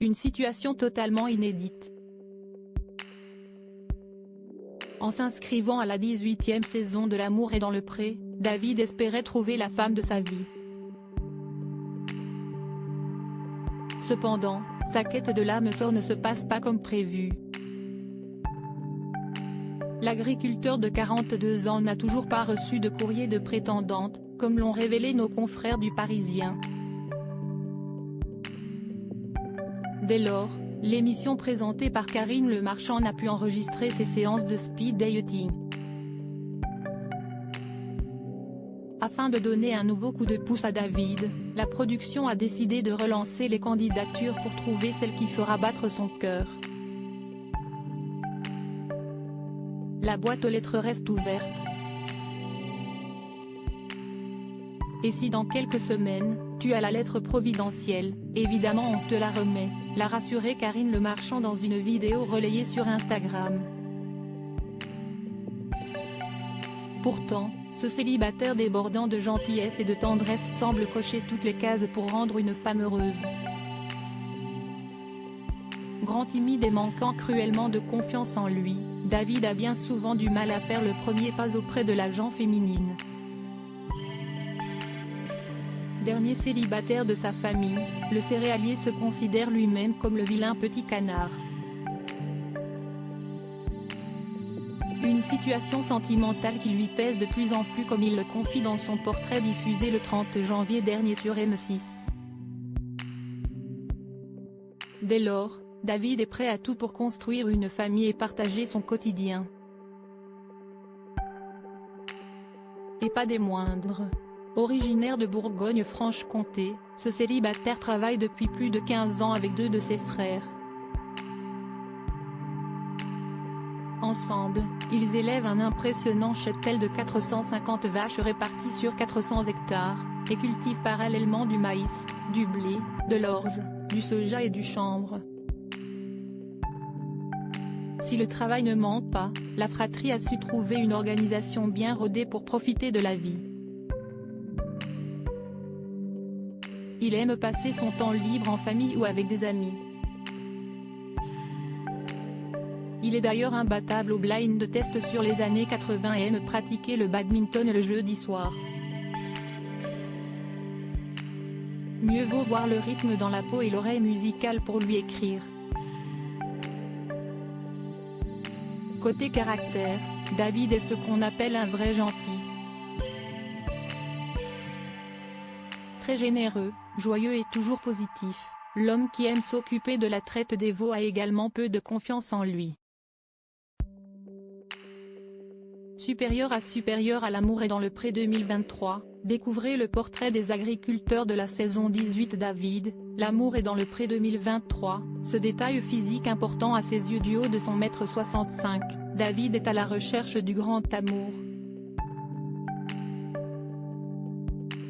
Une situation totalement inédite. En s'inscrivant à la 18e saison de L'amour est dans le pré, David espérait trouver la femme de sa vie. Cependant, sa quête de l'âme sœur ne se passe pas comme prévu. L'agriculteur de 42 ans n'a toujours pas reçu de courrier de prétendante, comme l'ont révélé nos confrères du Parisien. Dès lors, l'émission présentée par Karine Le Marchand n'a pu enregistrer ses séances de speed dating. Afin de donner un nouveau coup de pouce à David, la production a décidé de relancer les candidatures pour trouver celle qui fera battre son cœur. La boîte aux lettres reste ouverte. Et si dans quelques semaines, tu as la lettre providentielle, évidemment on te la remet, l'a rassuré Karine Le Marchand dans une vidéo relayée sur Instagram. Pourtant, ce célibataire débordant de gentillesse et de tendresse semble cocher toutes les cases pour rendre une femme heureuse. Grand timide et manquant cruellement de confiance en lui, David a bien souvent du mal à faire le premier pas auprès de la gent féminine. Dernier célibataire de sa famille, le céréalier se considère lui-même comme le vilain petit canard. Une situation sentimentale qui lui pèse de plus en plus comme il le confie dans son portrait diffusé le 30 janvier dernier sur M6. Dès lors, David est prêt à tout pour construire une famille et partager son quotidien. Et pas des moindres. Originaire de Bourgogne-Franche-Comté, ce célibataire travaille depuis plus de 15 ans avec 2 de ses frères. Ensemble, ils élèvent un impressionnant cheptel de 450 vaches réparties sur 400 hectares, et cultivent parallèlement du maïs, du blé, de l'orge, du soja et du chanvre. Si le travail ne ment pas, la fratrie a su trouver une organisation bien rodée pour profiter de la vie. Il aime passer son temps libre en famille ou avec des amis. Il est d'ailleurs imbattable au blind test sur les années 80 et aime pratiquer le badminton le jeudi soir. Mieux vaut voir le rythme dans la peau et l'oreille musicale pour lui écrire. Côté caractère, David est ce qu'on appelle un vrai gentil. Très généreux, joyeux et toujours positif, l'homme qui aime s'occuper de la traite des veaux a également peu de confiance en lui. Supérieur à L'amour est dans le pré 2023, découvrez le portrait des agriculteurs de la saison 18 David, L'amour est dans le pré 2023, ce détail physique important à ses yeux du haut de son 1,65 m, David est à la recherche du grand amour.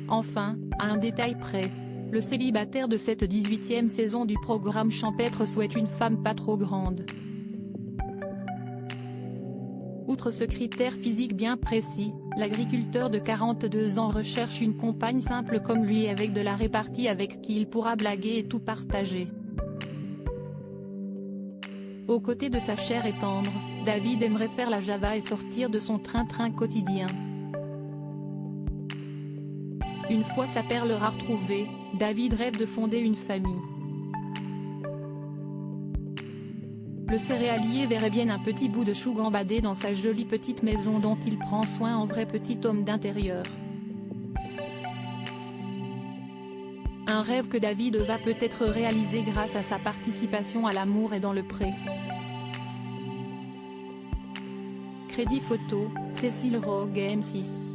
Enfin, à un détail près, le célibataire de cette 18e saison du programme champêtre souhaite une femme pas trop grande. Outre ce critère physique bien précis, l'agriculteur de 42 ans recherche une compagne simple comme lui avec de la répartie avec qui il pourra blaguer et tout partager. Aux côtés de sa chair et tendre, David aimerait faire la Java et sortir de son train-train quotidien. Une fois sa perle rare trouvée, David rêve de fonder une famille. Le céréalier verrait bien un petit bout de chou gambadé dans sa jolie petite maison dont il prend soin en vrai petit homme d'intérieur. Un rêve que David va peut-être réaliser grâce à sa participation à L'amour est dans le pré. Crédit photo, Cécile Rogue M6.